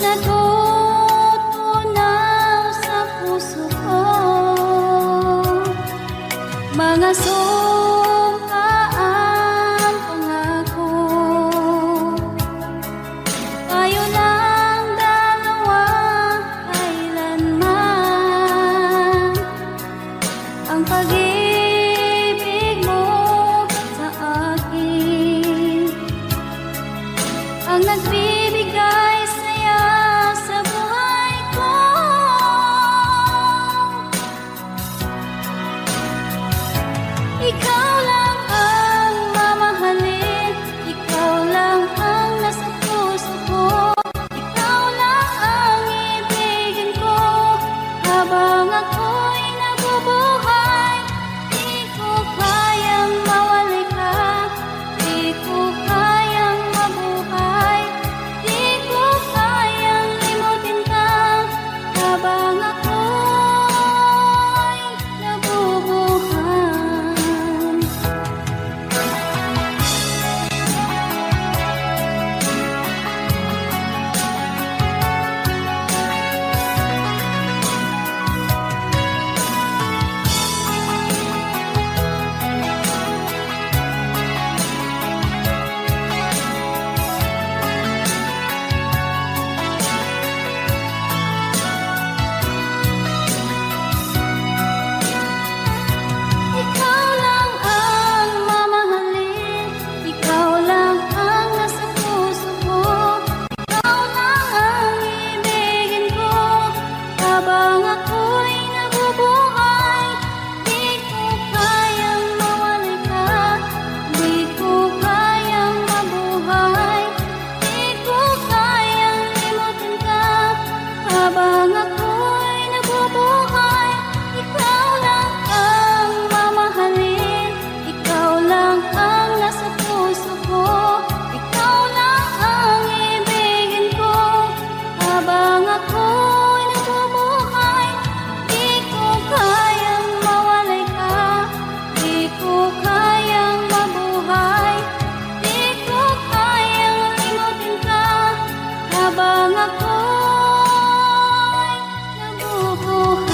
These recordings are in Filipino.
natutunaw sa puso ko. Mga sumkaang pangako, tayo lang dalawa kailanman. Ang pag-ibig mo sa akin ang nagbibigay saya sa buhay ko. Ikaw lang ang mamahalin, ikaw lang ang nasa puso ko, ikaw lang ang ibigin ko habang ako'y nabubuhay. Di ko kayang mawalay ka, di ko kayang mabuhay, di ko kayang limutin ka habang ako'y nabubuhay. Ikaw lang ang mamahalin, ikaw lang ang nasa puso ko, ikaw lang ang ibigin ko habang ako'y nabubuhay. Di ko kayang mawalay ka, di ko kayang mabuhay, di ko kayang limutin ka habang ako'y nabubuhay. Ikaw lang ang mamahalin, ikaw lang ang nasa puso ko, ikaw lang ang ibigin ko habang ako'y nabubuhay. Di ko kayang mawalay ka, di ko kayang mabuhay, di ko kayang limutin ka habang ako'y nabubuhay.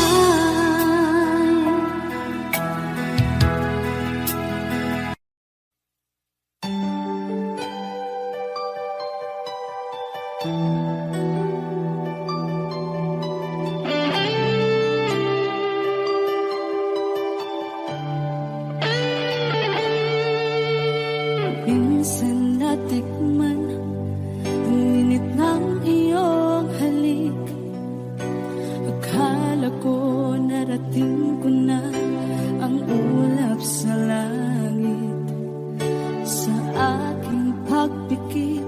Minsan natikman ang init ng iyong halik. Akala ko narating ko na ang ulap sa langit. Sa aking pagpikit,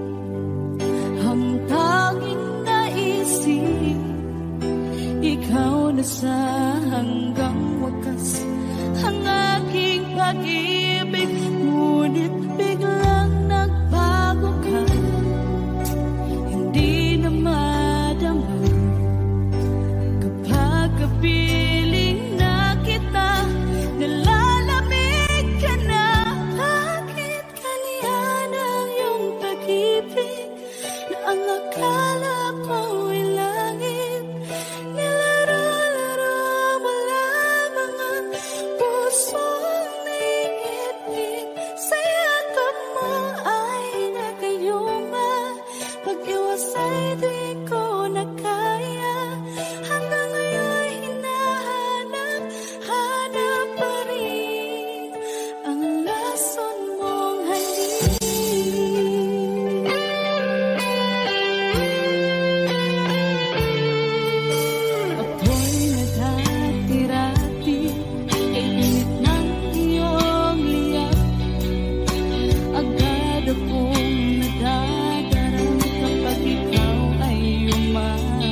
ang tanging naisip, ikaw na sa hanggang wakas ang aking pag-ibig. Ngunit biglang nagbago ka, hindi na madama kapag kapiling na kita. Nalalamig ka na, bakit kaniyan ang iyong pag-ibig na ang akala ko'y langit? Nilaro-laro mo lamang ang pusong naiibig. Sa yakap mo ay nagayuma, pag-iwasay di ko na kaya. Hanggang ngayon hinahanap pa rin ang lason mong halik. Ako'y naghatirati kay init ng iyong liyak. Agad akong nadadarang kapag ikaw ay umalis.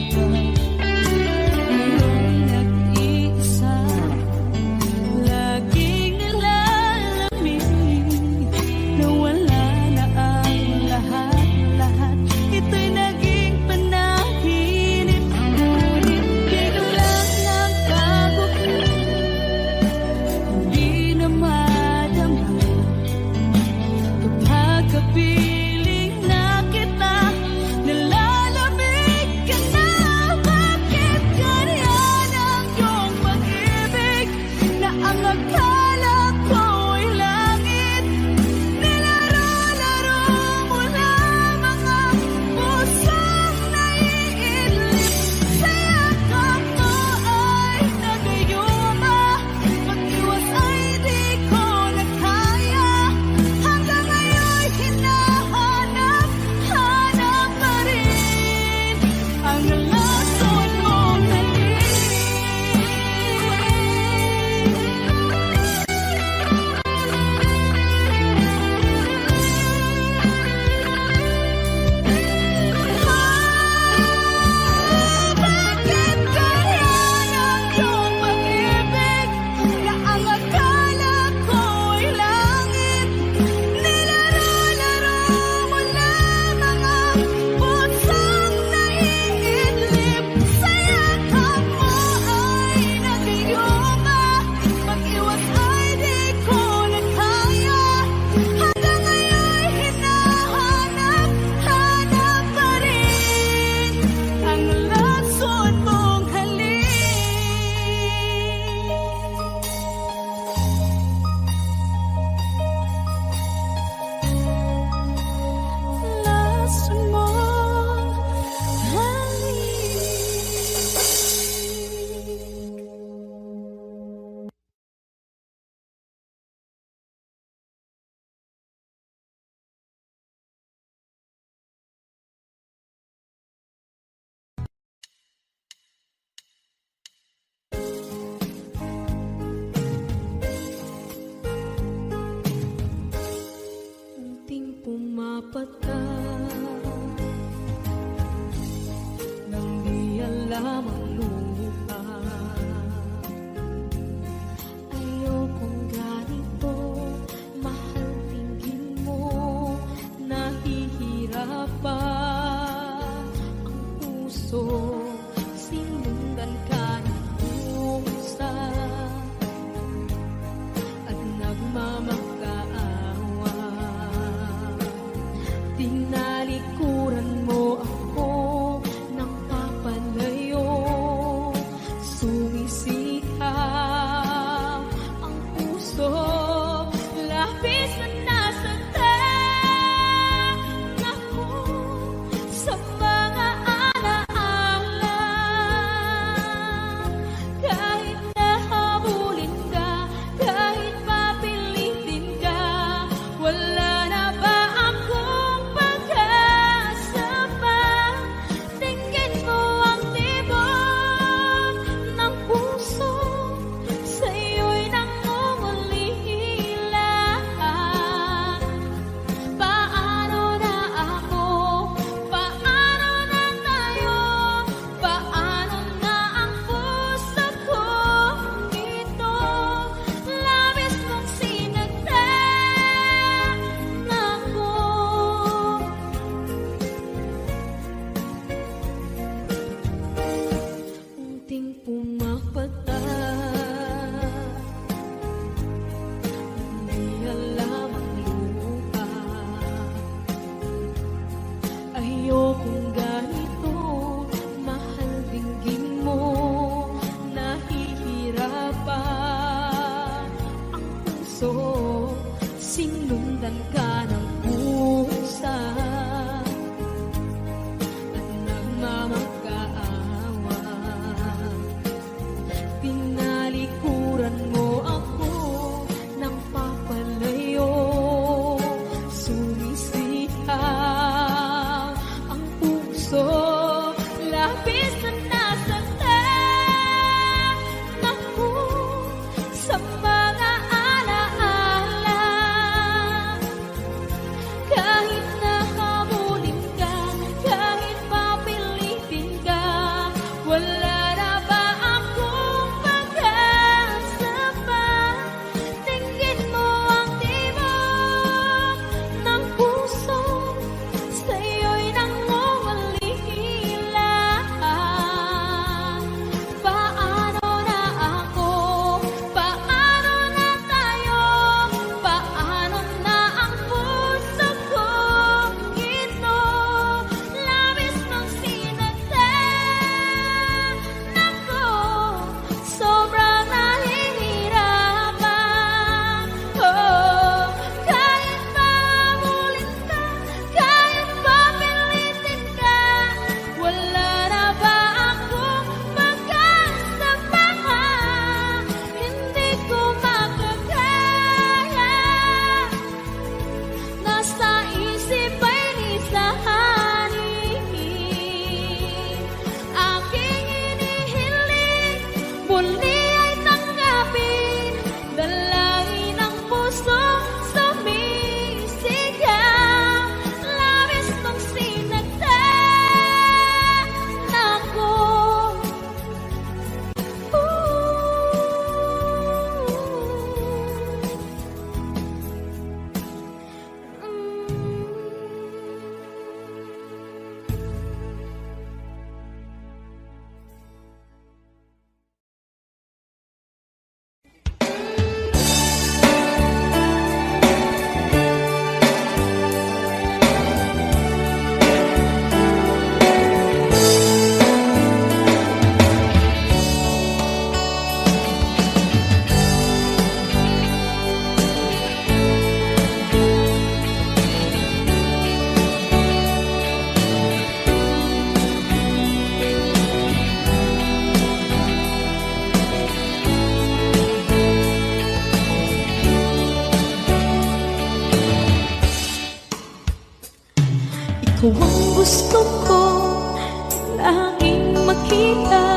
lamang lupa. Ayokong ganito, mahal, tingin mo, nahihirapan ang puso. Sinundan ka ng pusa at nagmamakaawa. Tinalikuran mo ako ng papalayo, sumisikap ang puso, labis na nasaktan ako sa mga alaala. Kahit nahabulin ka, kahit papilitin ka, wala na ba akong pag-asa pa? Tingin mo ang tibok ng puso, sa'yo'y nangungulila. Paano na ako? Paano na tayo? Paano na ang puso kong ito? Labis mong sinagtan ako. Unting pumapata, hindi alam ang lupa. Ayokong ganito, mahal, dinggin mo, nahihirapan ang puso. Sinundan ka ng pusa at nagmamakaawa. Tinalikuran mo ako ng papalayo, sumisikap ang puso, labis na nasaktan ako sa mga alaala. Kahit nahabulin ka, kahit papilitin ka, wala na ba akong pag-asa pa? Tingin mo ang tibok ng puso, sa'yo'y nangungulila. Paano na ako? Paano na tayo? Paano na ang puso kong ito? Labis mong sinagtan ako, sobrang nahihirapan. Oh, kahit mahabulin ka, kahit papilitin ka, wala na ba akong pag-asa pa? Hindi ko makakaya, nasa isip ay lisanin. Aking inihiling, muli ay tanggapin, dalangin ang puso, sumisigaw. Labis mong sinagtan ako. Ikaw ang gusto ko laging makita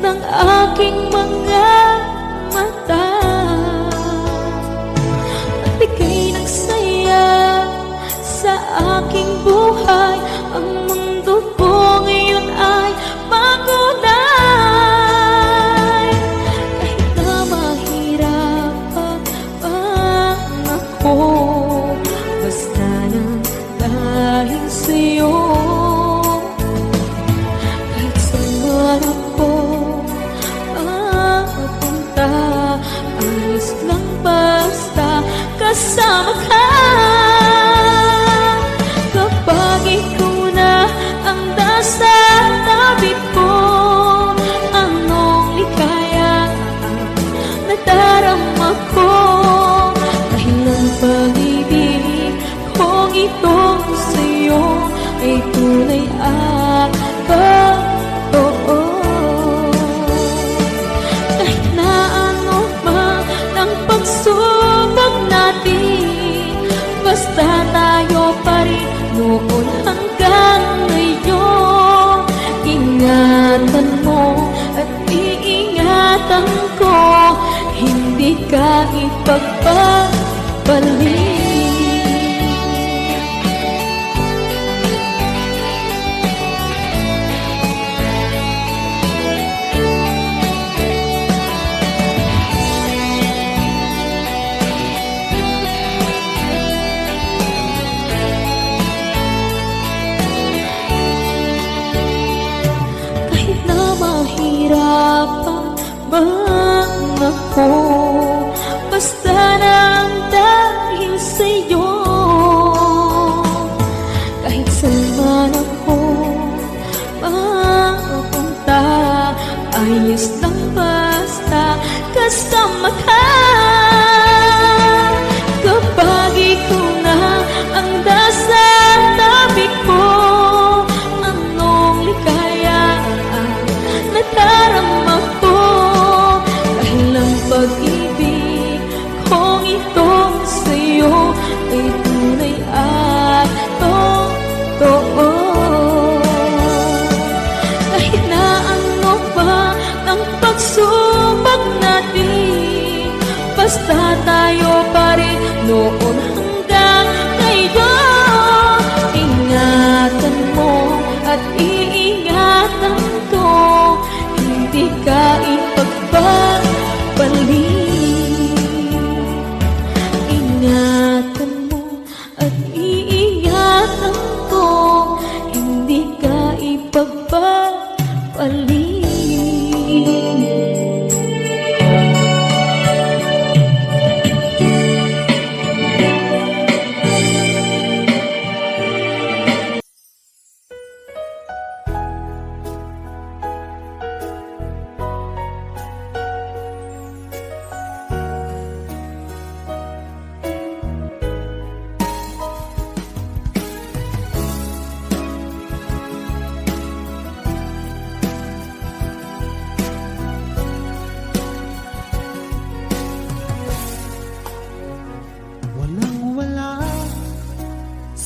ng aking mga mata. Magbigay ng saya sa aking buhay. Ang mundo ko ngayon ay bago kasama ka. Kapag ikaw na ang nasa tabi ko, anong likaya nadarama ko. Dahil ang pag-ibig kong ito sa'yo ay tunay at totoo. Kahit na ano man ang pagsubok natin, basta tayo pa rin noon hanggang ngayon. Ingatan mo at iingatan ko, hindi ka ipagpapalik. Mahirapan man ako, basta lang dahil sa'yo. Kahit saan ako mapunta, ayos lang basta kasama ka. Kapag ikaw na ang nasa tabi ko, anong likaya nadarama ko. Dahil ang pag-ibig kong ito sa'yo ay tunay at totoo. Kahit na ano pa ang pagsubok natin, basta tayo pa rin noon hanggang ngayon. Ingatan mo at iingatan ko, hindi ka ipagpapalik. Ingatan mo at iingatan ko, hindi ka ipagpapalik.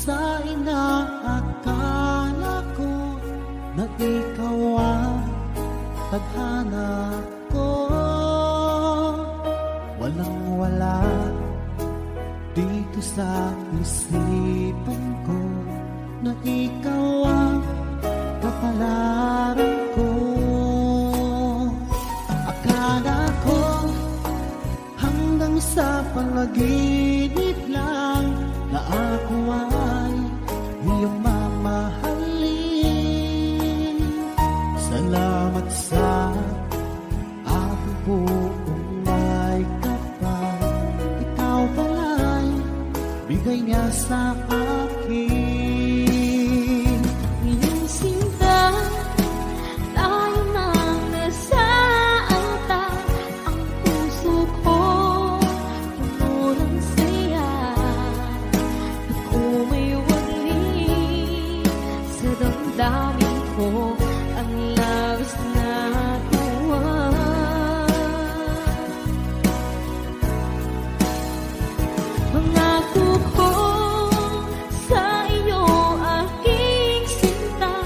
Sa inaakala ko na ikaw ang tadhana ko, walang-wala dito sa isipan ko na ikaw ang kapalaran ko. Akala ko hanggang sa panaginip lang na ako ay iyong mamahalin. Salamat sa aking buong may kapal, ikaw pala'y bigay niya sa akin. Iyong sinta, tayo nang nasaanta, ang puso ko puno ng saya. Ako may wali sa damdamin ko, ang labis na tuwa. Pangako ko sa iyo, aking sinta,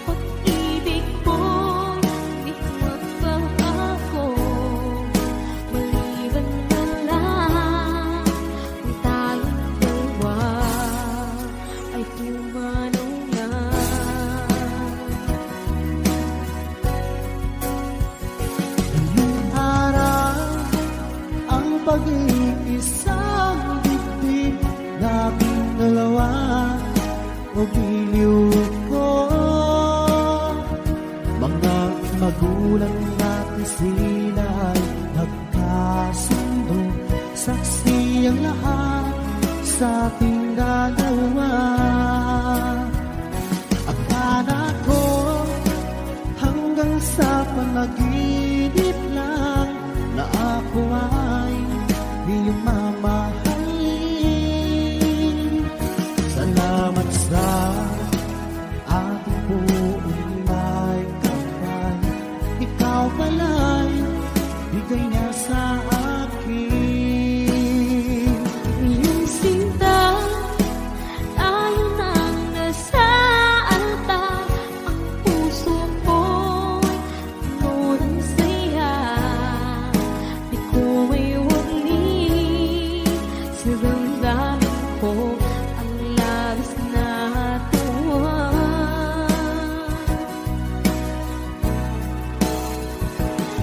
pag-ibig ko'y di magbabago. Maliban na lang kung tayong dalawa ay pumanaw na. Ngayong araw ang pag-iisang dibdib nating dalawa, o biliw ko. Mga magulang natin sila ay nagkasundo, saksi ang lahat sa ating dalawa. Akala ko hanggang sa panaginip lang na ako ay iyong mamahalin. Salamat sa ating buong may kapal. Ikaw pala'y bigay niya sa akin. Iyong sinta, tayo nang nasa altar. Ang puso ko'y puno ng saya. Di ko maiwagli sa damdamin ko ang labis na tuwa.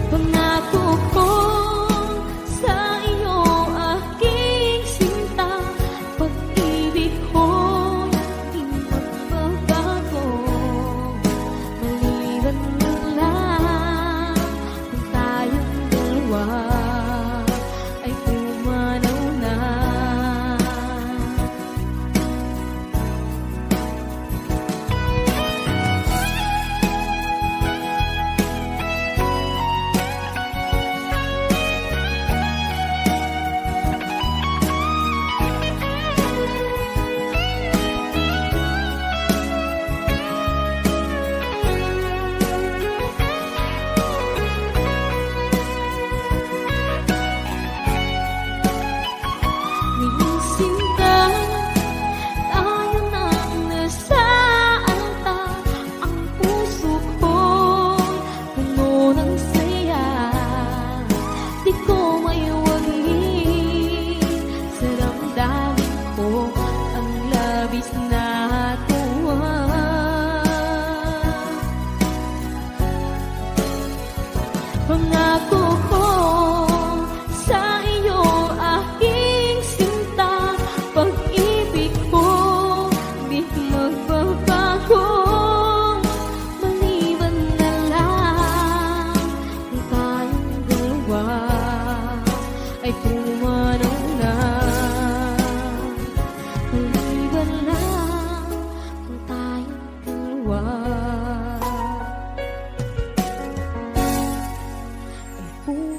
Pangako ko sa iyo, aking sinta, pag-ibig ko'y di magbabago. Maliban na lang kung tayong dalawa ay pumanaw na. Iyong sinta, tayo nang nasa altar. Ang puso ko'y puno ng saya. Di ko maiwagli sa damdamin ko ang labis na tuwa. Pangako ko sa iyo, aking sinta, pag-ibig ko di magbabago. Maliban na lang kung tayong dalawa ay pumanaw na. Maliban lang kung tayong dalawa ay pumanaw na.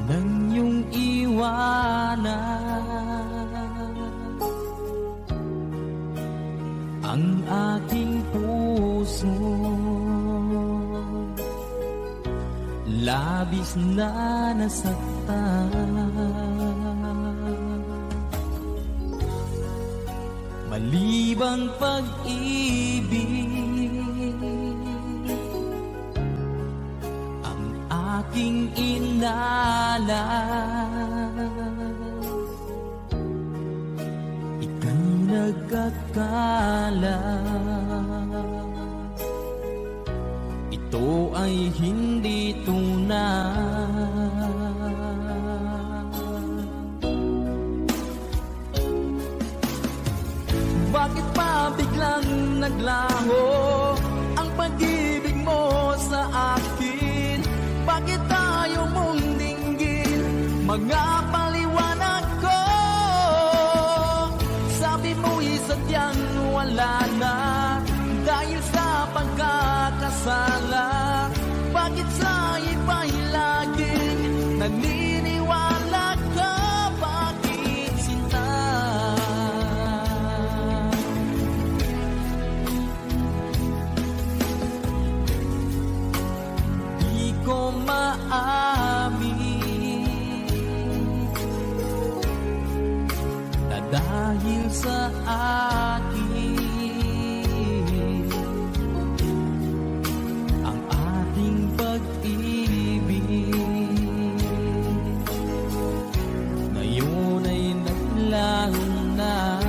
nang iyong iwanan. Ang aking puso labis na nasaktan. Malibang pag-ibig ang aking inalas. Ika'y nagkakala ito ay hindi tunay. Bakit pa biglang naglaho ang pag-ibig mo sa akin? Bakit tayo mong dinggin mga paliwanag ko? Sabi mo'y sadyang wala na dahil sa pagkakasala. Bakit sa iba'y laging naniniwala ka? Bakit sinta? Di ko maamin na dahil sa akin ang ating pag-ibig ngayon ay naglaho na.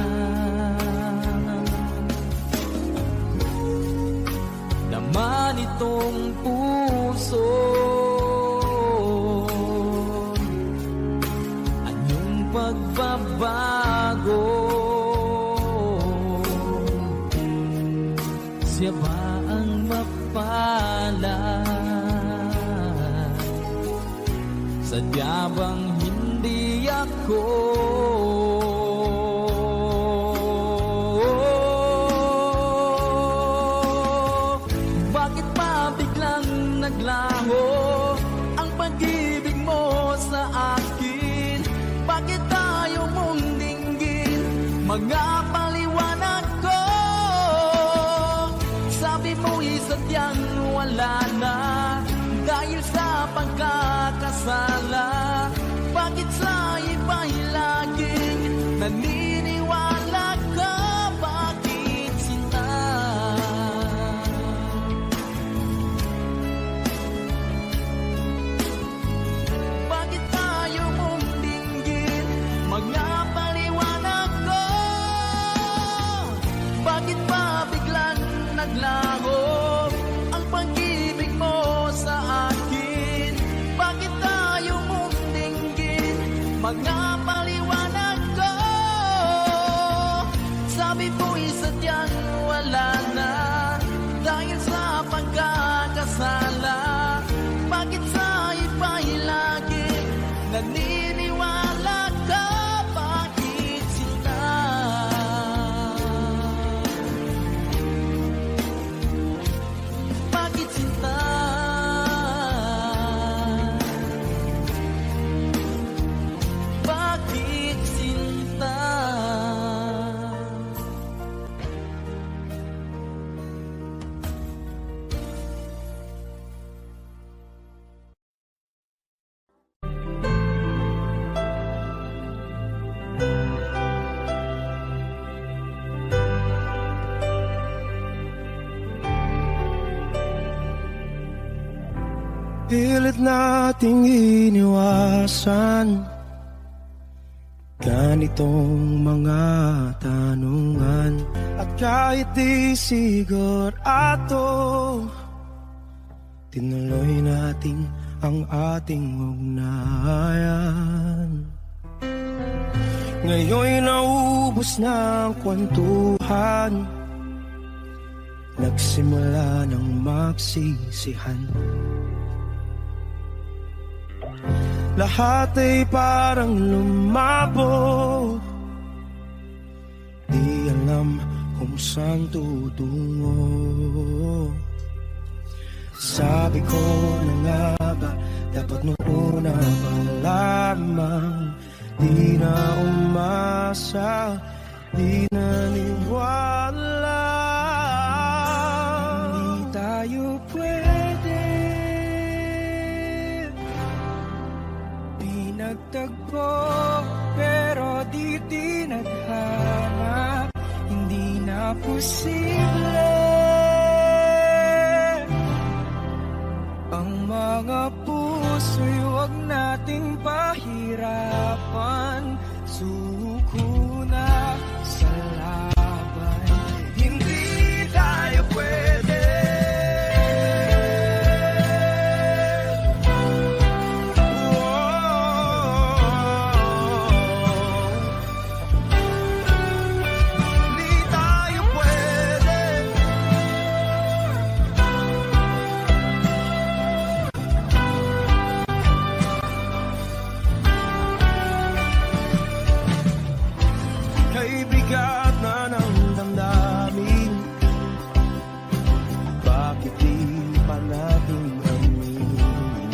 Naman itong puso anyong pagbabago. Siya ba ang mapalad? Sadya bang hindi ako? Bakit pa biglang naglaho ang pag-ibig mo sa akin? Bakit tayo mong dinggin mga paliwanag ko? Sabi mo'y sadyang wala na dahil sa pagkakasala. Bakit sa iba'y laging naniniwala ka? Bakit sinta? Bakit tayo mong dinggin mga paliwanag ko? Bakit pa biglang naglaho ang pag-ibig mo sa akin? Bakit tayo mong dinggin mga paliwanag ko? Sabi mo'y sadyang wala na dahil sa pagkakasala. Bakit sa iba'y laging naniniwala ka? Bakit sinta? Bakit sinta? Bakit sinta? Pilit nating iniwasan ganitong mga tanungan. At kahit di sigurado, tinuloy natin ang ating ugnayan. Ngayon'y naubos na ang kwentuhan, nagsimula ng magsisihan. Lahat ay parang lumabo, di alam kung saan tutungo. Sabi ko na nga ba, dapat noong una pa di na umasa, di naniwala. Hindi tayo pwede pinagtagpo, pero di tinadhana. Hindi na posible ang mga puso'y huwag nating pahirapan. Suko na sa laban, hindi tayo pwede. Hindi tayo pwede. Kay bigat na ng damdamin, bakit di pa natin aminin?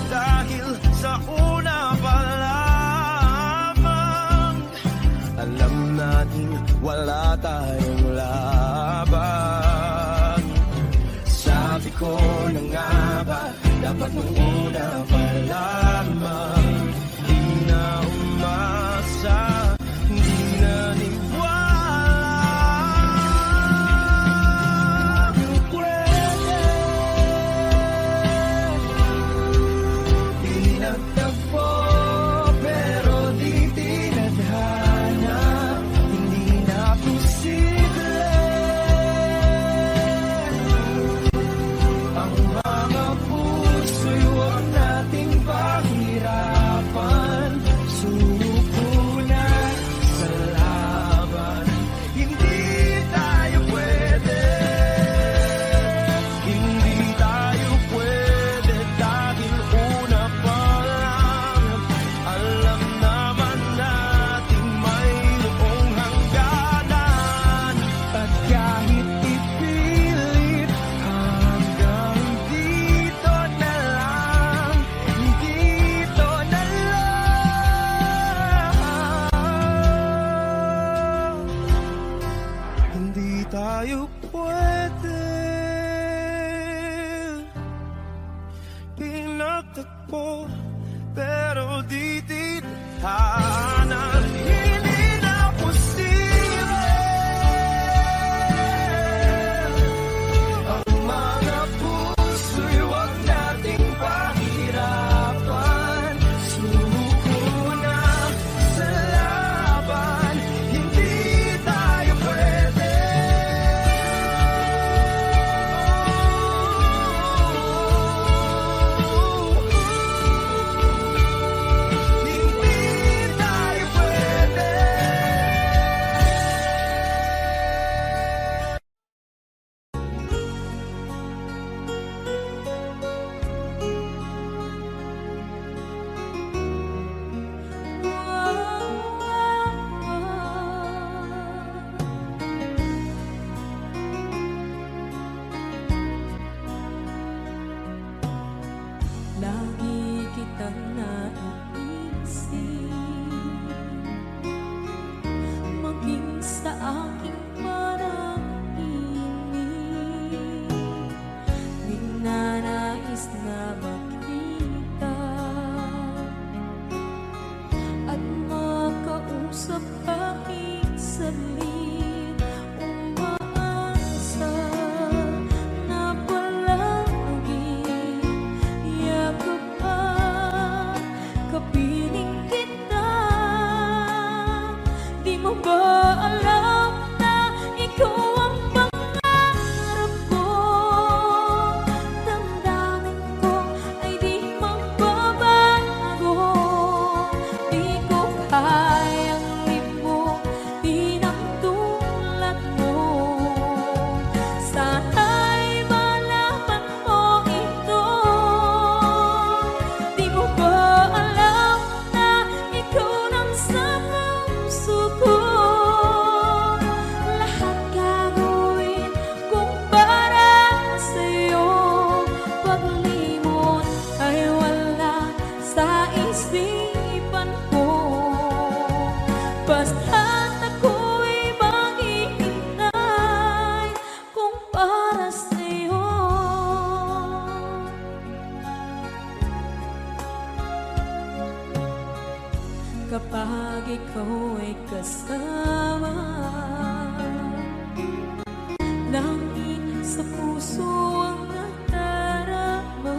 Dahil sa una pa lamang, alam natin wala tayong laban. Sabi ko na nga ba, dapat nung una pa lamang, di na umasa, di naniwala. Di pwede pinagtagpo, pero di tinadhana. Hindi na posible ang mga puso'y huwag nating pahirapan. Suko na sa laban, hindi tayo pwede. Hindi tayo pwede dahil una pa lang, alam naman natin mayroong hangganan. At kahit ipilit, hanggang dito na lang, dito na lang. Hindi tayo pwede pinagtagpo, pero di tinadhana. Hindi na posible ang mga puso'y huwag nating pahirapan. Suko na sa laban, hindi tayo pwede. Hindi tayo pwede. Lagi kitang naiisip, maging sa aking parang inig. Ninanais na makita at makausap kahit saglit. Umaasa na palagi yakap at kapag ikaw ay kasama. Langit sa puso ang nadarama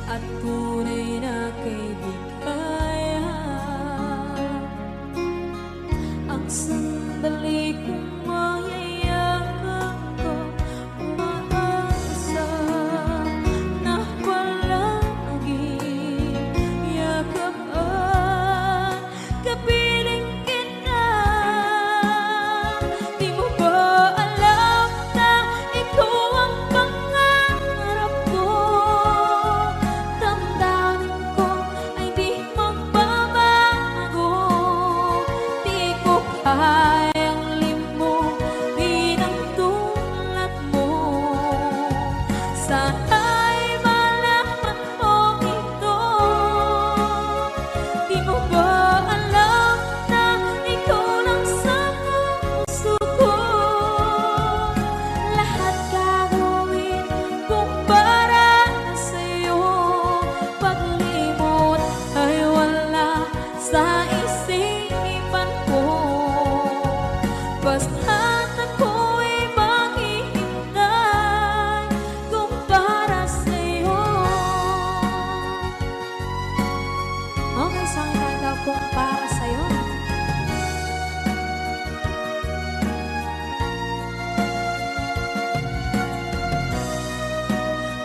at tunay na kaibigan. Ang sandali kong mayayakap ko, umaasa na palaging yakap at kapiling kita. Di mo ba alam na ikaw ang pangarap ko? Damdamin ko ay di magbabago. Di ko kayang limutin ang tulad mo. Sana'y malaman mo ito. Di mo ba alam na ikaw lang sa puso ko? Lahat gagawin kung para sa'yo. Paglimot ay wala sa isipan ko. Basta't ako'y maghihintay kung para sa'yo. Okay, sa akin daw kung para sa'yo.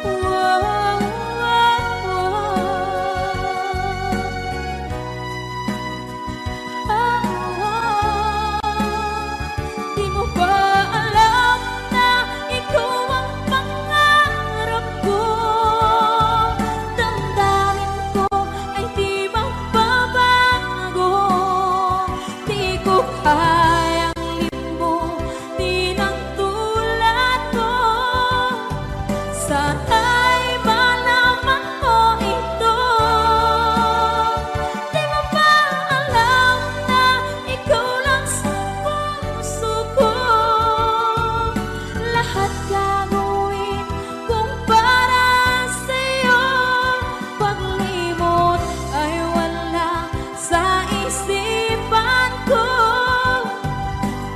Wow, wow, Di mo ba alam na ikaw ang pangarap ko? Damdamin ko ay di magbabago. Di ko kayang limutin ang tulad mo. Sana'y malaman mo ito. Di mo ba alam na ikaw lang sa puso ko? Lahat gagawin kung para sa'yo. Paglimot ay wala sa isipan ko.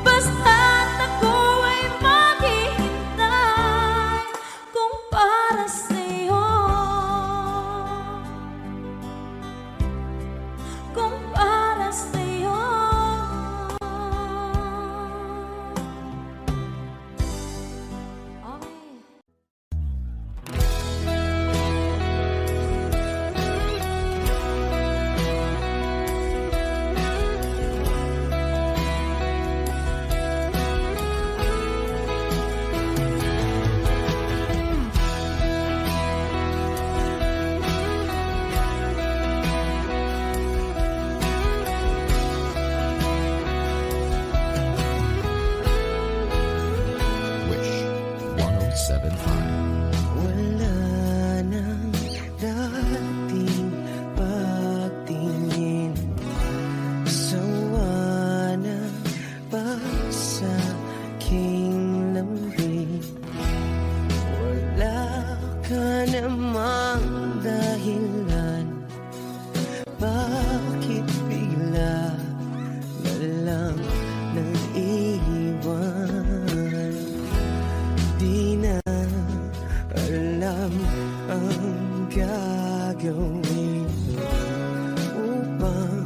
Basta't ako ay maghihintay kung para sa'yo. Kung para sa'yo. Okay. Wish 107.5. Wala nang dating pagtingin. Sawa na ba sa aking lambing? Wala ka namang dahilan. Bakit bigla na lang nag-iwan? Di na alam ang gagawin upang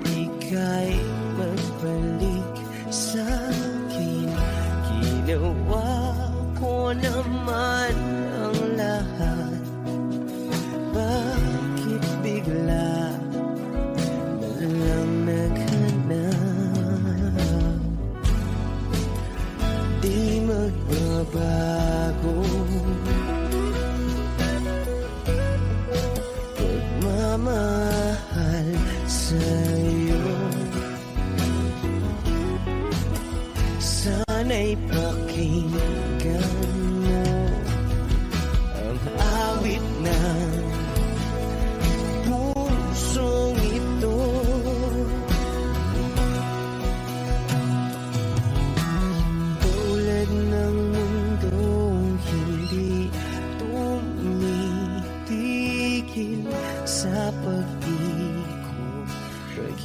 ika'y magbalik sa'kin. Ginawa ko naman ang lahat. Bakit bigla na lang naghanap? Di magbabago.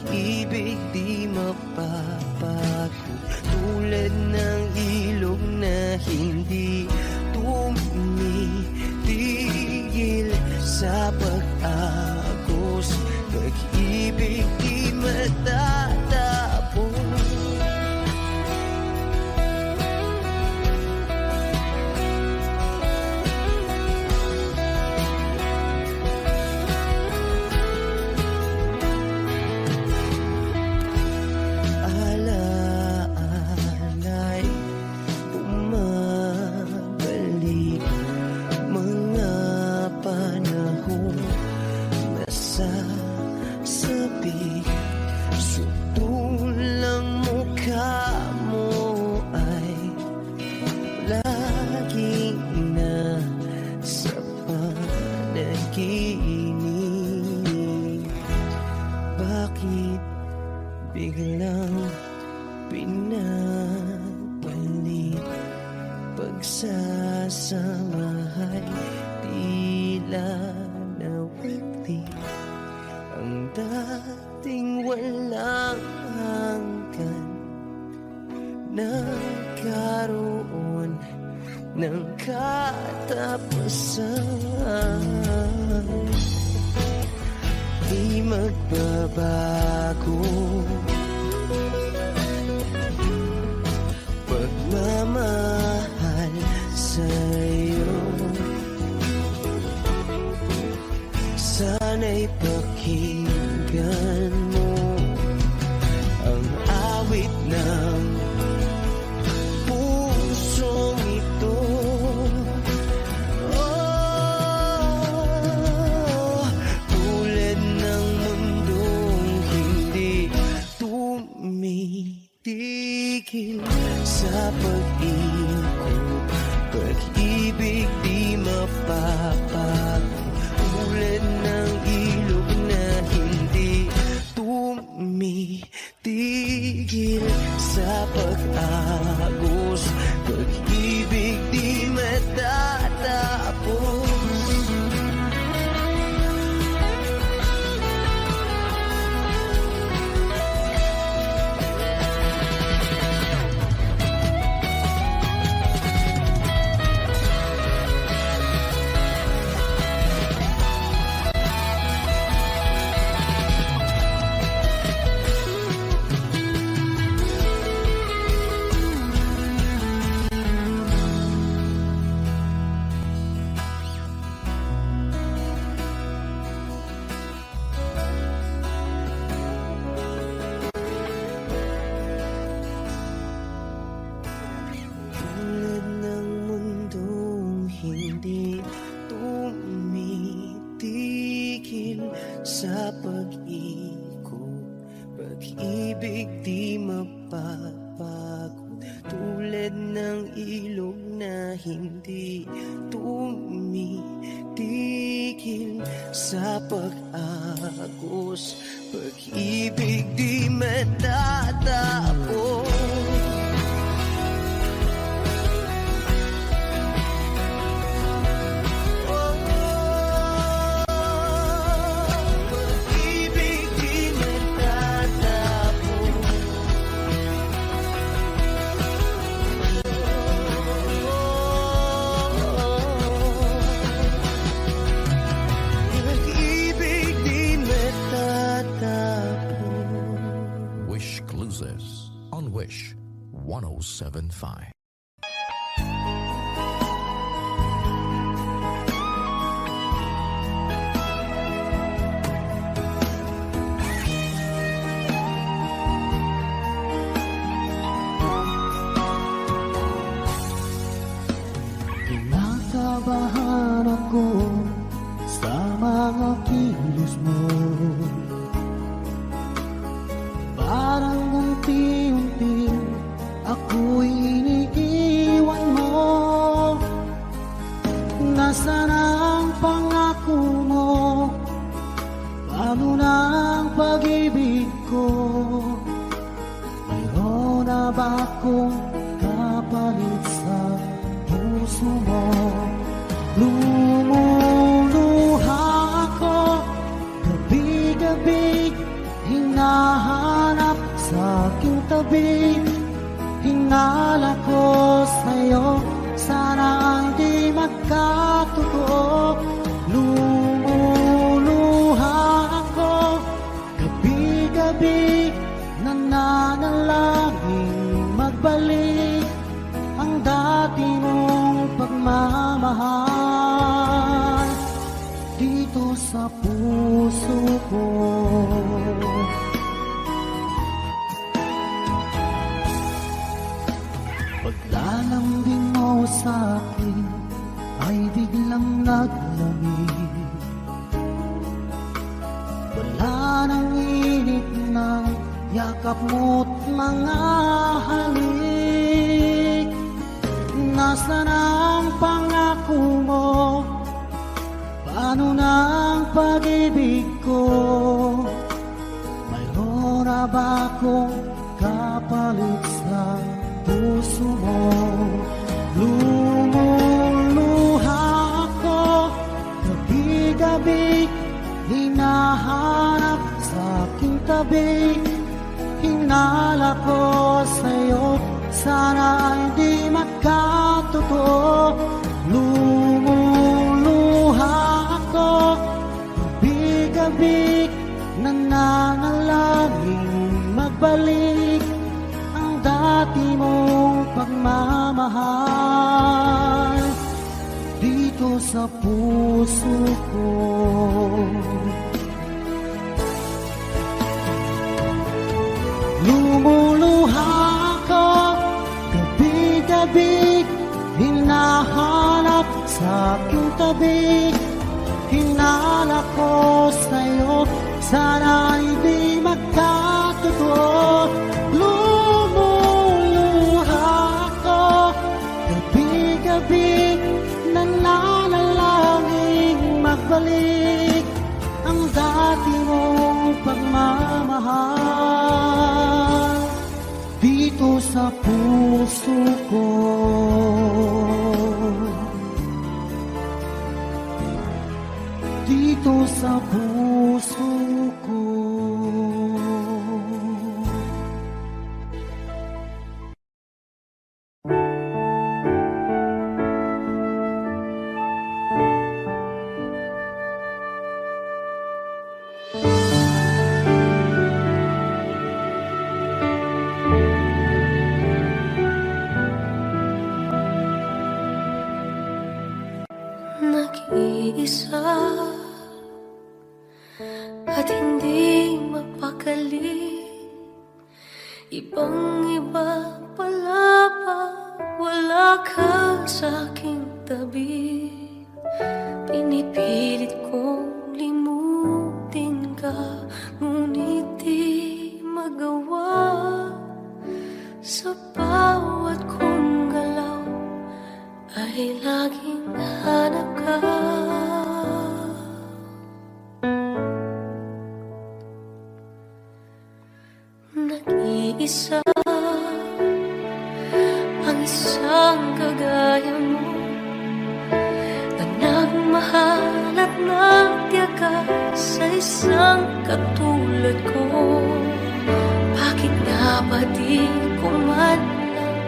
pag-ibig di mapapago, tulad ng ilog na hindi tumitigil sa pag-agos, pag-ibig di matatapos. Alaala'y bumabalik, mga panahon nasasabi, sutulang mukha mo ay laging nasa panaginip. Bakit biglang pinabalik? Pagsasamahay tila nawagli, ang dating walang hanggan nagkaroon ng katapusan. Di magbabago pagmamahal sa'yo. Sana'y pakinggan mo ang awit ng pusong ito. Oh, tulad ng mundong hindi tumitigil sa pag-ikot, pag-ibig di mapapago, tulad ng ilog na hindi tumitigil sa pag-agos, pag-ibig di matatapos. Tulad ng mundong hindi tumitigil sa pag-ikot, pag-ibig di mapapago, tulad ng ilog na hindi tumitigil sa pag-agos, pag-ibig di matatapos. Wish Cruises on Wish 1075. Kinakabahan ako sa mga kilos mo, parang unti-unti ako'y iniiwan mo. Nasaan ang pangako mo? Paano na ang pag-ibig ko? Mayroon na ba akong kapalit sa puso mo? Lumuluha ako gabi-gabi, hinahanap sa puso ko. Paglalambing mo sa akin ay biglang naglamig. Wala nang init ng yakap mo't mga halik. Nasaan ang pangako mo? Paano ng pag-ibig ko? Mayroon na ba akong kapalit sa puso mo? Lumuluha ako gabi-gabi, hinahanap sa aking tabi. Hinala ko sa'yo, sana hindi magkatotoo. Lumuluha ako gabi-gabi, nananalangin magbalik ang dati mong pagmamahal dito sa puso ko. Lumuluha ako gabi-gabi, hinahanap sa aking tabi. Hinala ko sa'yo, sana hindi magkatotoo. Lumuluha ako gabi-gabi, nananalangin magbalik ang dati mong pagmamahal dito sa puso ko. Dito sa puso ko. Nag-iisa at hindi mapakali, ibang-iba pala pag wala ka sa aking tabi. Pinipilit kong limutin ka, ngunit di magawa. Sa bawat kong galaw ay laging hanap ka. Nag-iisa ang isang kagaya mo, na nagmahal at nagtiyaga sa isang katulad ko. Bakit nga ba di ko man lang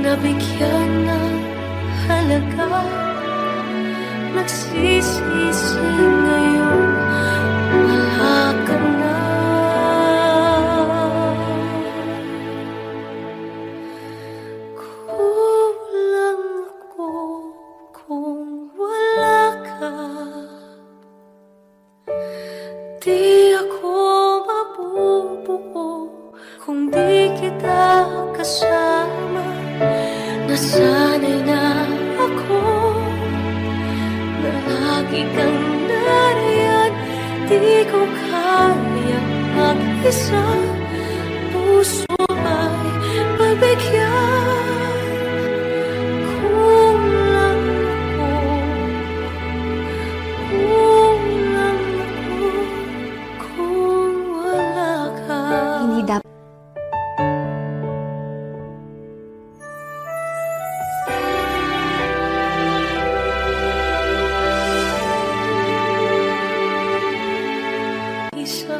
nabigyan ng halaga? Nagsisisi ngayon, wala ka na. Kulang ako kung wala ka. Di ako mabubuo kung di kita kasama. Nasanay na ako na lagi kang nariyan. Di ko kaya mag-isa, puso ay pagbigyan. Kulang ako, kulang ako kung wala ka. Hindi dapat isa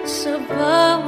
sa bawat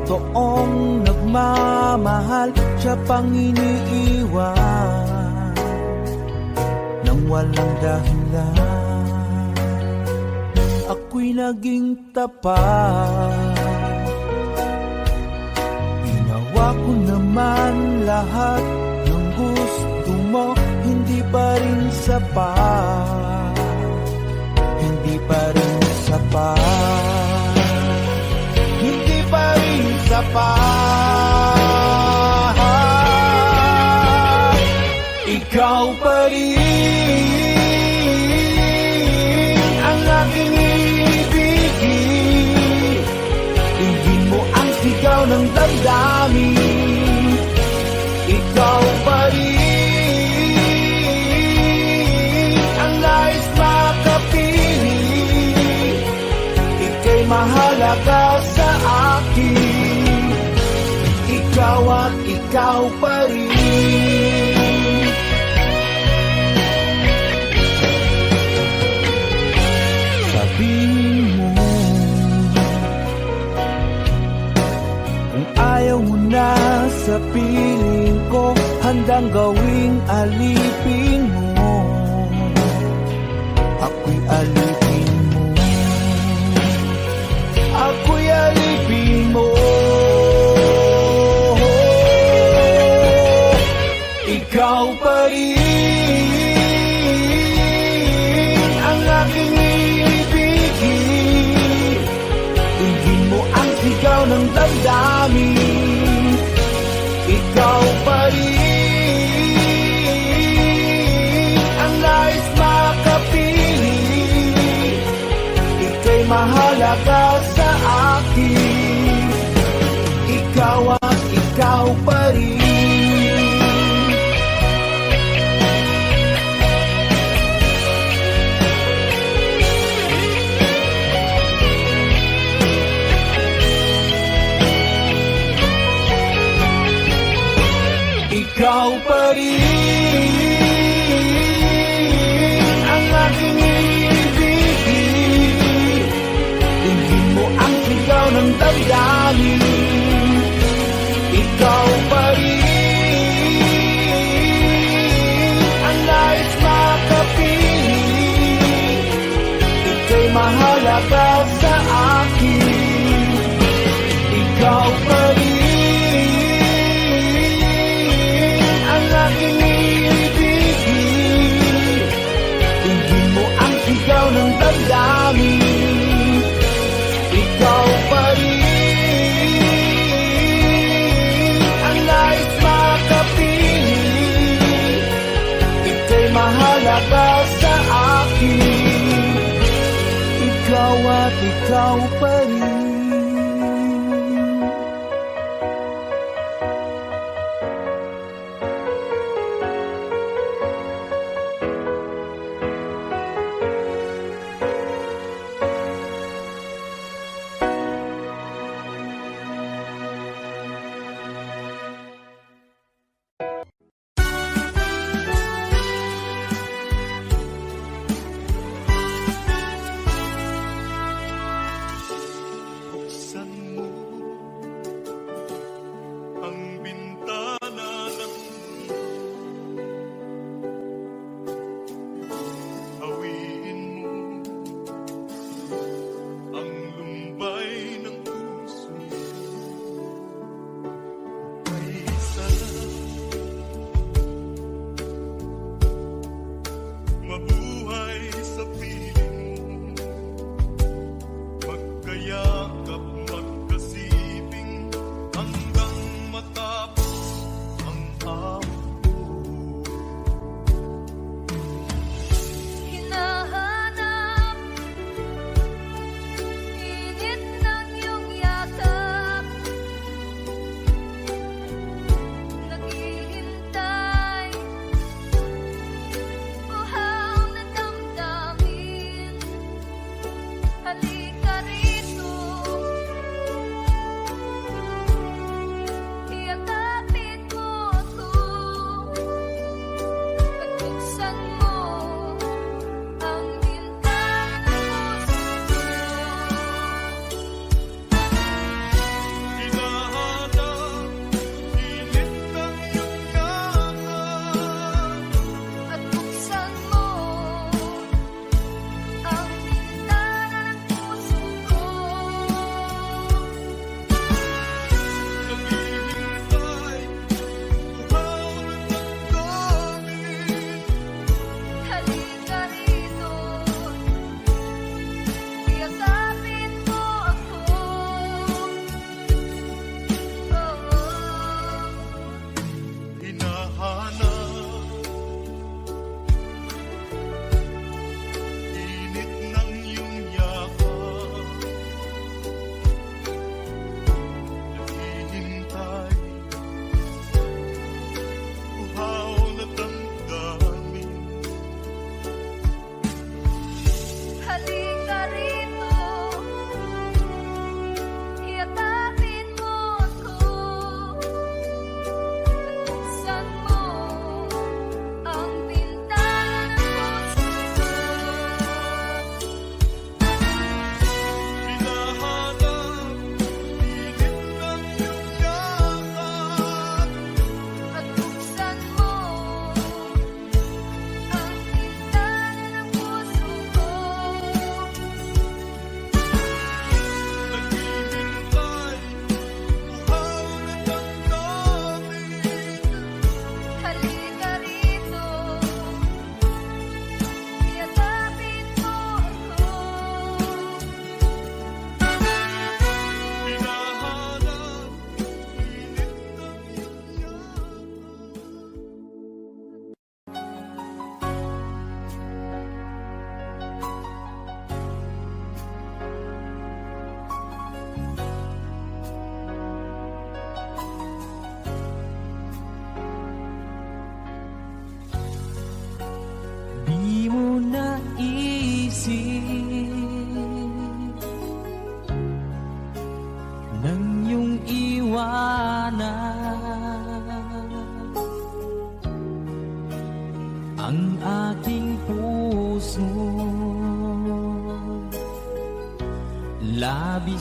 totoong nagmamahal, siya pang iniiwan nang walang dahilan. Ako'y naging tapat, ginawa ko naman lahat ng gusto mo, hindi pa rin sapat, hindi pa rin sapat, hindi pa rin sapat. Ikaw pa rin ang aking ibigin, tingin mo ang sigaw ng damdamin. Ikaw pa rin ang nais makapiling, ika'y mahalaga sa akin. Ikaw at ikaw pa rin. Sabihin mo kung ayaw mo na sa piling ko, handang gawing alipin mo. Ako'y alipin mo, ako'y alipin mo. Ikaw pa rin ang aking ibigin, tingin mo ang sigaw ng damdamin. Ikaw pa rin ang nais makapiling, ika'y mahalaga sa akin. Ikaw at ikaw pa rin. Ikaw pa rin ang aking ibigin, tingin mo ang sigaw ng damdamin. Ikaw pa rin ang nais makapiling, ika'y mahalaga sa akin. Ikaw pa rin ang aking ibigin, tingin mo ang sigaw ng damdamin. Ikaw pa rin ang nais makapiling, ika'y mahalaga sa akin. Ikaw at ikaw pa rin.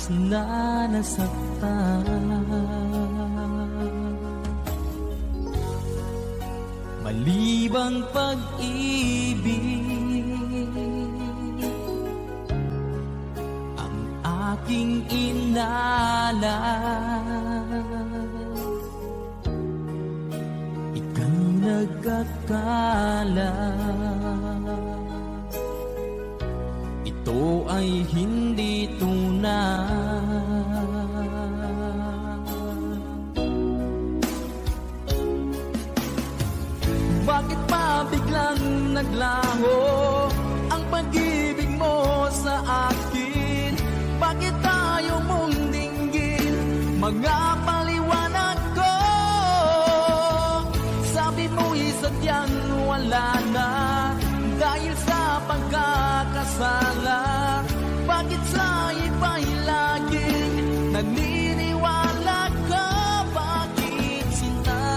labis na nasaktan. Malibang pag-ibig ang aking inalay, ika'y nagkakala. Ito ay hindi tunay. Bakit pa biglang naglaho ang pag-ibig mo sa akin? Bakit tayo mong dinggin mga paliwanag ko? Sabi mo'y sadyang wala na dahil sa pagkakasala. Bakit sa iba'y laging naniniwala ka? Bakit sinta?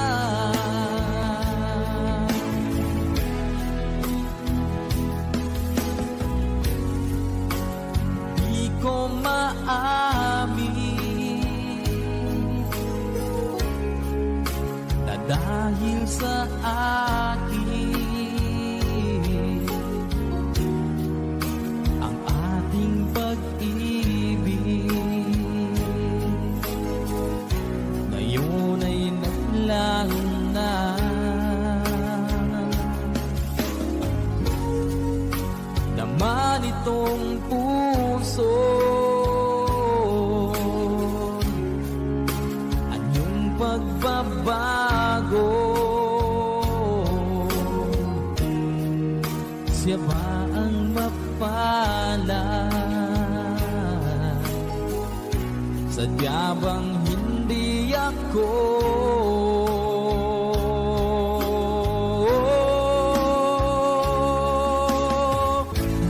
Di ko maamin na dahil sa akin ngayon ay naglaho na. Naman itong puso anyong pagbabago. Siya ba ang mapalad? Sadya bang hindi ako?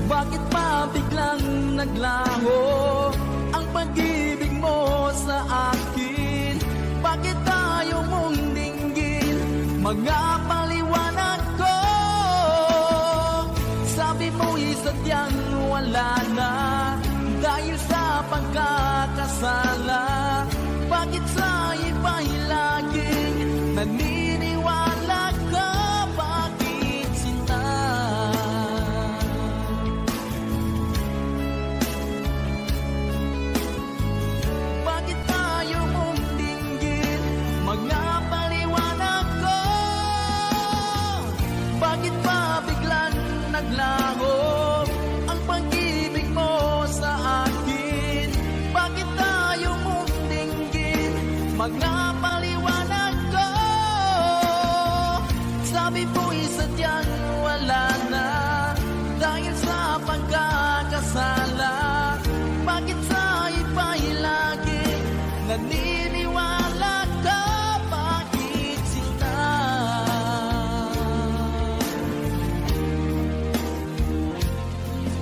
Bakit pa biglang naglaho ang pag-ibig mo sa akin? Bakit tayo mong dinggin mga paliwanag ko? Sabi mo'y sadyang wala na dahil sa pagkakasala. Bakit sa iba'y laging naniniwala ka? Bakit sinta? Bakit tayo mong dinggin mga paliwanag ko? Bakit pa biglang naglaho ang pag-ibig mo sa akin? Bakit tayo mong dinggin mga paliwanag ko? Sabi mo'y sadyang wala na dahil sa pagkakasala. Bakit sa iba'y laging naniniwala ka? Bakit sinta?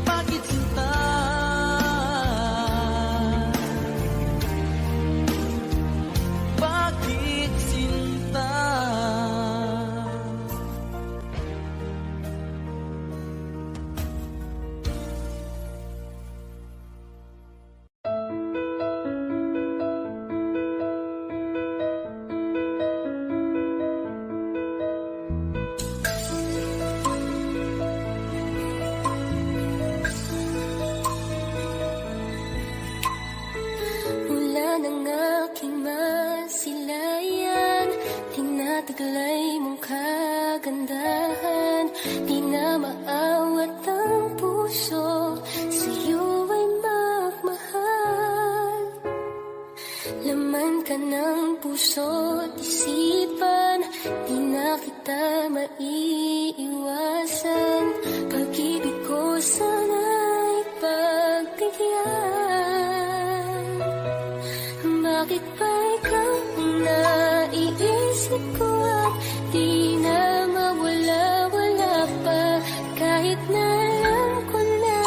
Bakit sinta? Bakit sinta? Mula ng aking masilayan, tinataglay mong kagandahan. Di na maawat ang puso, sa'yo ay magmahal. Laman ka ng puso't isipan, di na kita maiiwasan. Pag-ibig ko sana'y pagbigyan. Bakit ba ikaw ang naiisip ko at di na mawala-wala pa? Kahit na alam ko na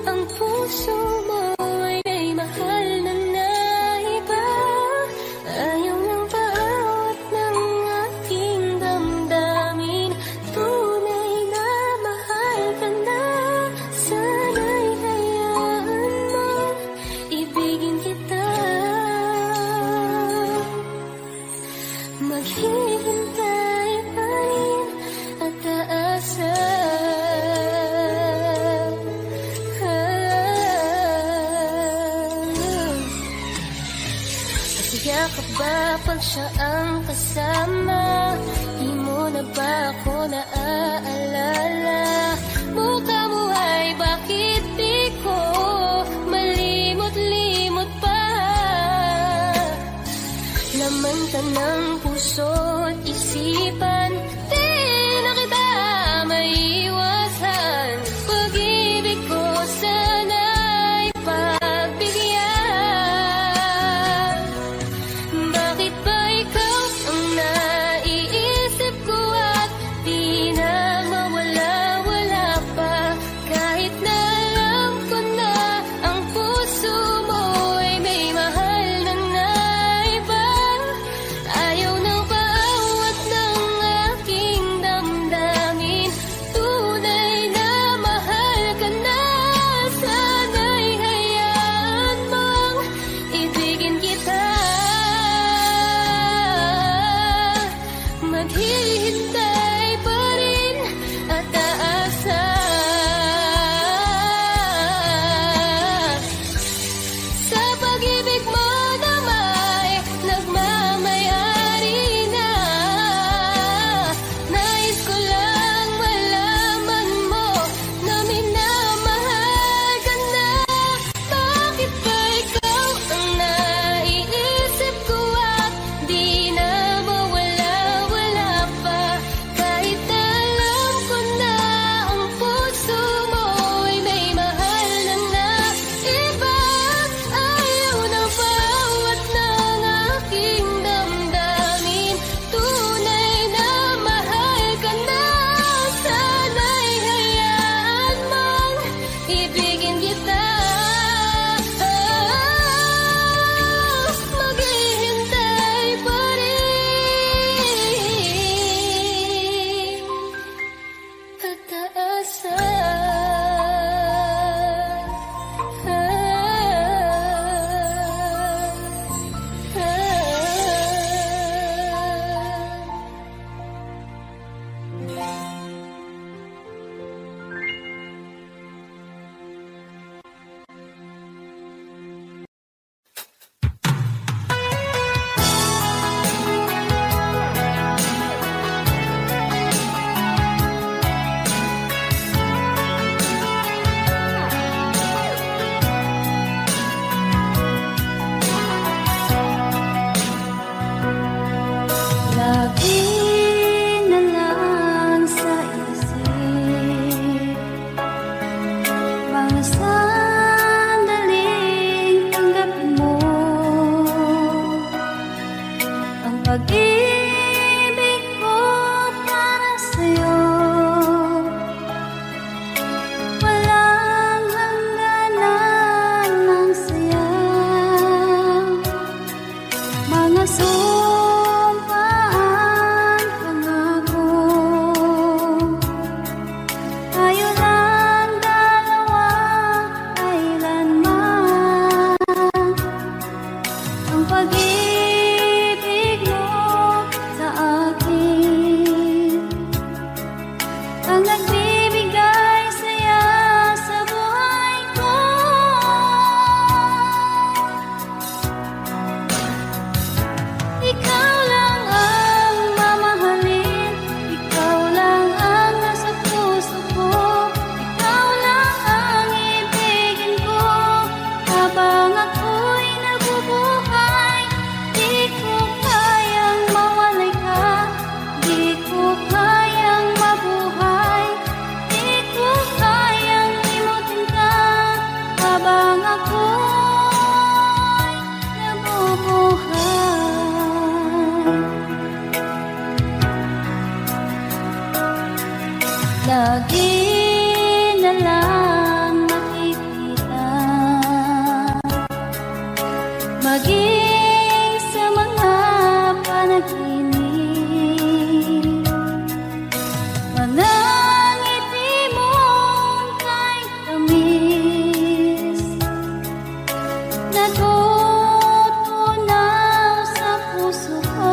ang puso mo ay may mahal na naiba. Ayaw ng bawat ng aking damdamin, tunay na mahal ka na. Sana'y hayaan mo, ibigin kita Maghihintay pa rin at aasa. Yakap ba pag siya ang kasama? Di mo na ba ako naaalala? Mukha mo ay bakit di ko malimot-limot pa? Laman ka ng puso't isipan, di na kita maiwasan. Pag-ibig ko sana'y pagbigyan. Bakit ba ikaw ang naiisip ko at di na mawala-wala pa? Kahit na alam ko na ang puso mo'y may mahal na iba. Ayaw nang paawat ng aking damdamin. Tunay na mahal ka na. Sana'y hayaan mong ibigin kita. Maghihintay pa rin at aasa. Sa pag-ibig mo na may nagmamayari na. Nais ko lang malaman mo na minamahal ka na. Bakit ba ikaw ang naiisip ko at di na mawala-wala pa? Kahit na alam ko na ang puso mo'y may mahal na iba. Ayaw nang paawat ng aking damdamin. Tunay na mahal ka na. Sana'y hayaan mong ibigin kita. Maghihintay pa rin at aasa. Lagi na lang sa isip mga sandaling tanggapin mo ang pag-ibig ko para sa'yo. Walang hangganan ng saya, mga sumpaan, pangako. Tayo lang dalawa, kailanman. Ang pag-ibig mo sa akin ang nagbibigay saya sa buhay ko. Ikaw lang ang mamahalin, ikaw lang ang nasa puso ko. Ikaw lang ang ibigin ko habang ako'y nabubuhay. Di ko kayang mawalay ka, di ko kayang mabuhay, di ko kayang limutin ka habang ako'y nabubuhay. Lagi na lang nakikita, maging sa mga panaginip, mga ngiti mong kay tamis, natutunaw sa puso ko.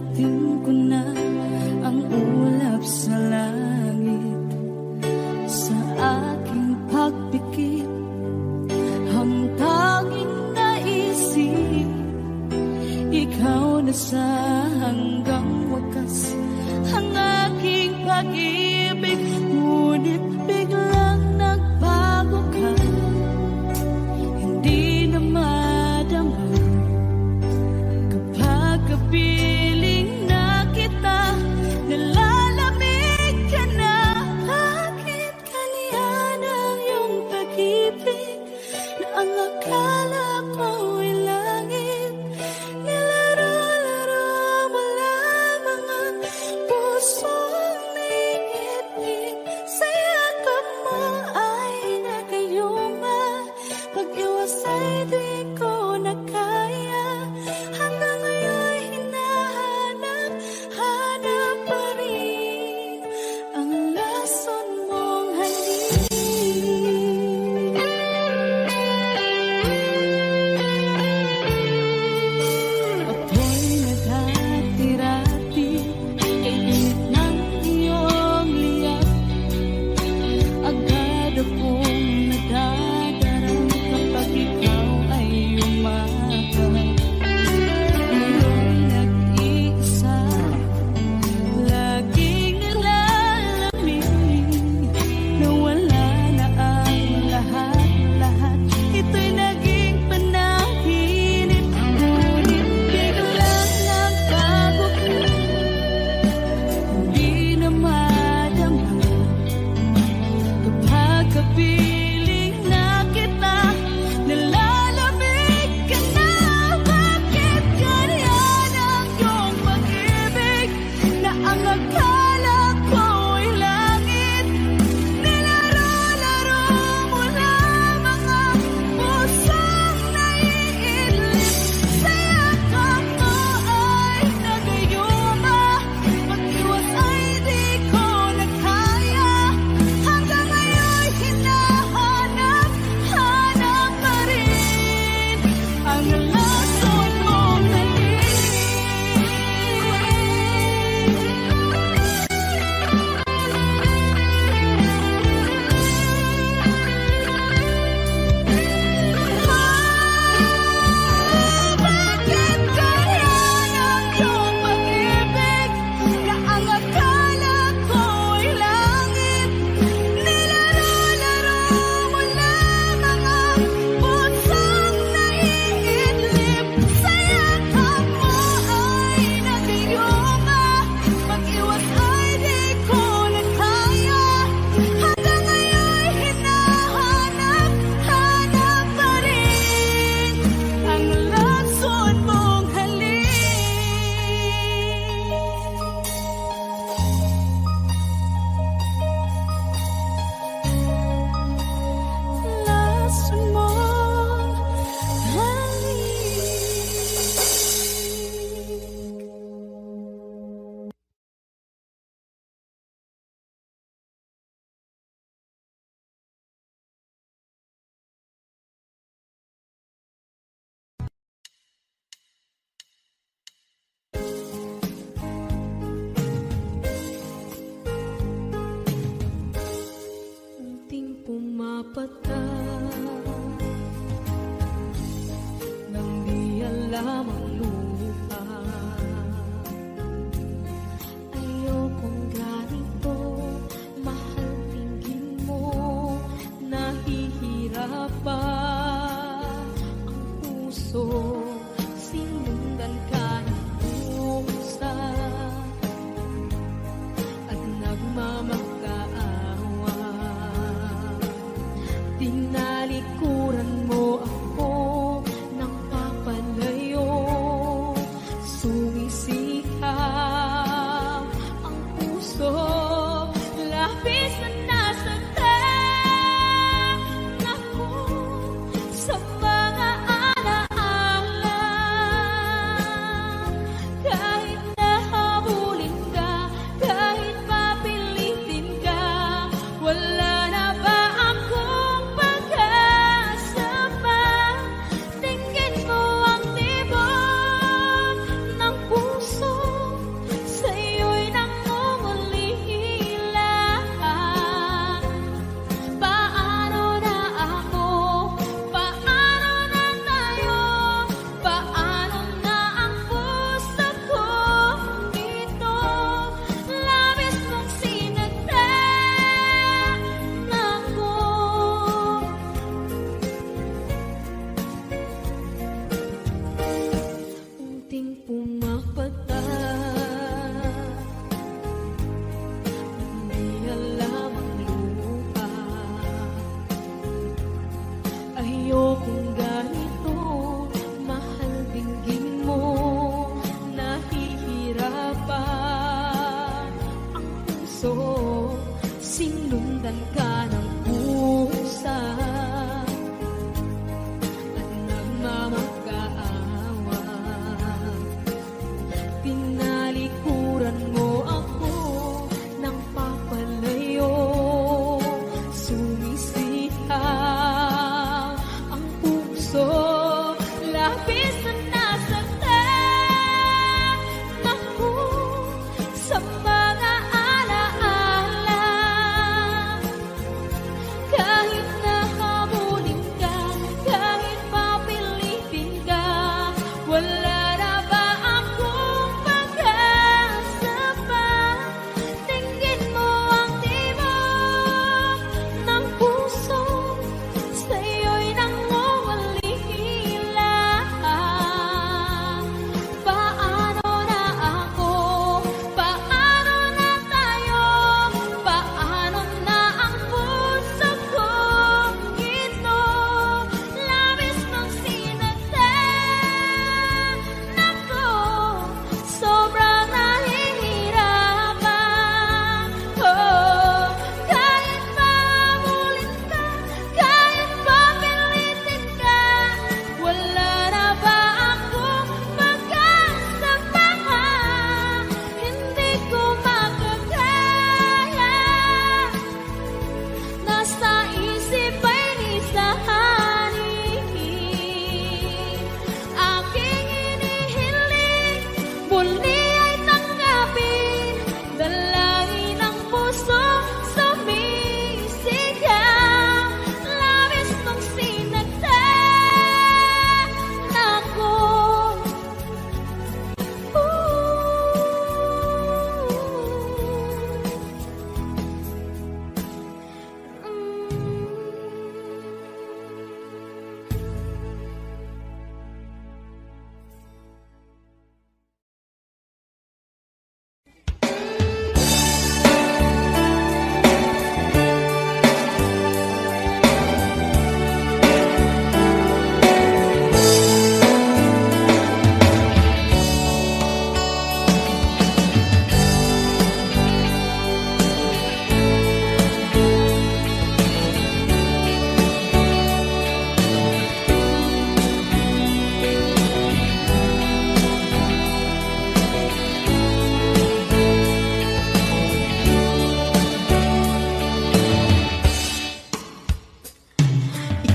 Narating ko na ang ulap sa langit. Sa aking pagpikit, ang tanging naisip, ikaw na sa hanggang wakas ang aking pag-ibig. Ngunit biglang nagbago ka, hindi na madama kapag kapiling na kita. Nalalamig ka na, bakit kaniyan ang iyong pag-ibig na ang akala ko'y langit? Nilaro-laro mo lamang ang pusong naiibig. Sa yakap mo ay nagayuma, pag-iwas ay di ko na kaya. Hanggang ngayon hinahanap pa rin ang lason mong halik. Apoy na dati-rati ay init ng iyong liyak. Agad akong nadadarang kapag ikaw ay umaga. Ngayon nag-iisa, laging nalalamig, na wala na ang lahat-lahat. Ito'y naging panaginip, ngunit biglang nagbago ka, hindi na madama kapag kapiling na kita. Nalalamig ka na, bakit ganyan ang iyong pag-ibig na ang akala ko'y langit? Nilaro-laro mo lamang ang pusong naiidlip. Sa yakap mo ay nagayuma, pag-iwas ay di ko na kaya. Hanggang ngayon hinahanap pa rin ang lason mong halik. Bakit ganyan ang iyong pag-ibig na ang akala ko'y langit? Nilaro-laro mo lamang ang pusong naiidlip. Sa yakap mo ay nagayuma, pag-iwas ay di ko na kaya. Hanggang ngayon hinahanap pa rin ang lason mong halik. Lason mong halik. Unting pumapata nang di alam ang lupa. Ayokong ganito, mahal tingin mo, nahihirapan ang puso. Sinundan ka ng pusa at nagmamakaawa. Tinalikuran mo ako ng papalayo, sumisikap ang puso. Labis na nasaktan ako sa mga alaala. Kahit nahabulin ka, kahit papilitin ka, wala na ba akong pag-asa pa? Tingin mo ang tibok ng puso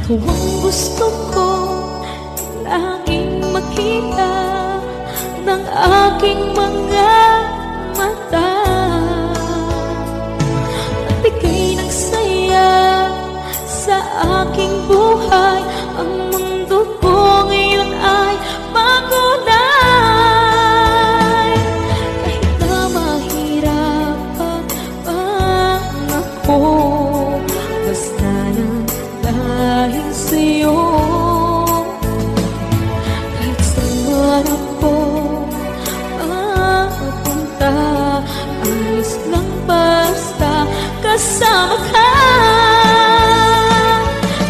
Ikaw ang gusto ko laging makita ng aking mga mata. At ika'y nagsaya sa aking buhay. Ang mundo ko ngayon ay makulay. Kahit na mahirapan ako, basta lang dahil sa'yo. Kahit saan ako mapunta, ayos lang basta kasama ka.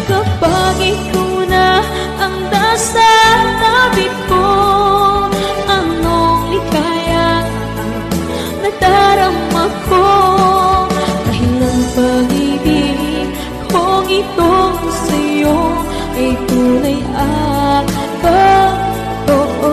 Kapag ikaw na ang nasa tabi ko, anong likaya ang nadarama ko. Dahil ang pag-ibig kong itong sa'yo ay tunay at totoo.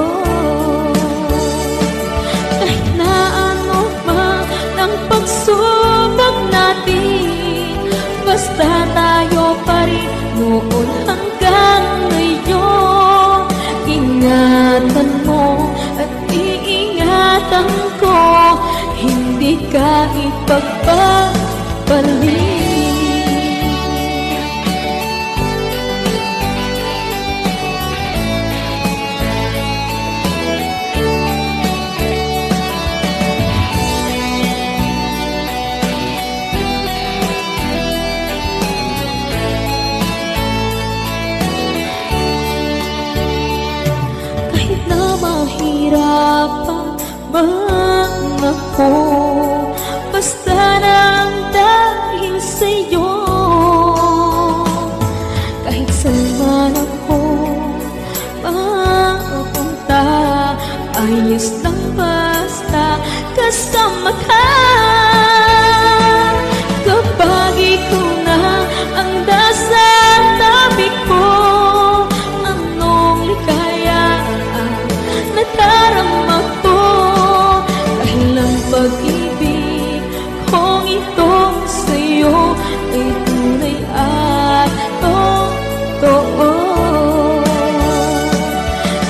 Kahit na ano man ang pagsubok natin, basta tayo pa rin noon hanggang ngayon. Ingatan mo at iingatan ko, hindi ka ipagpapalik. Kahit na mahirapan man ako, basta lang dahil sa'yo. Kahit saan man ako mapunta, ayos lang basta kasama ka. Kapag ikaw na ang nasa tabi ko, anong likaya ang nadarama ko. Dahil ang pag-ibig kong itong sa'yo ay tunay at totoo.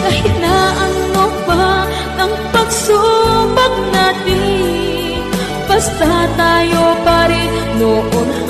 Kahit na ano pa ang pagsubok natin, basta tayo pa rin noon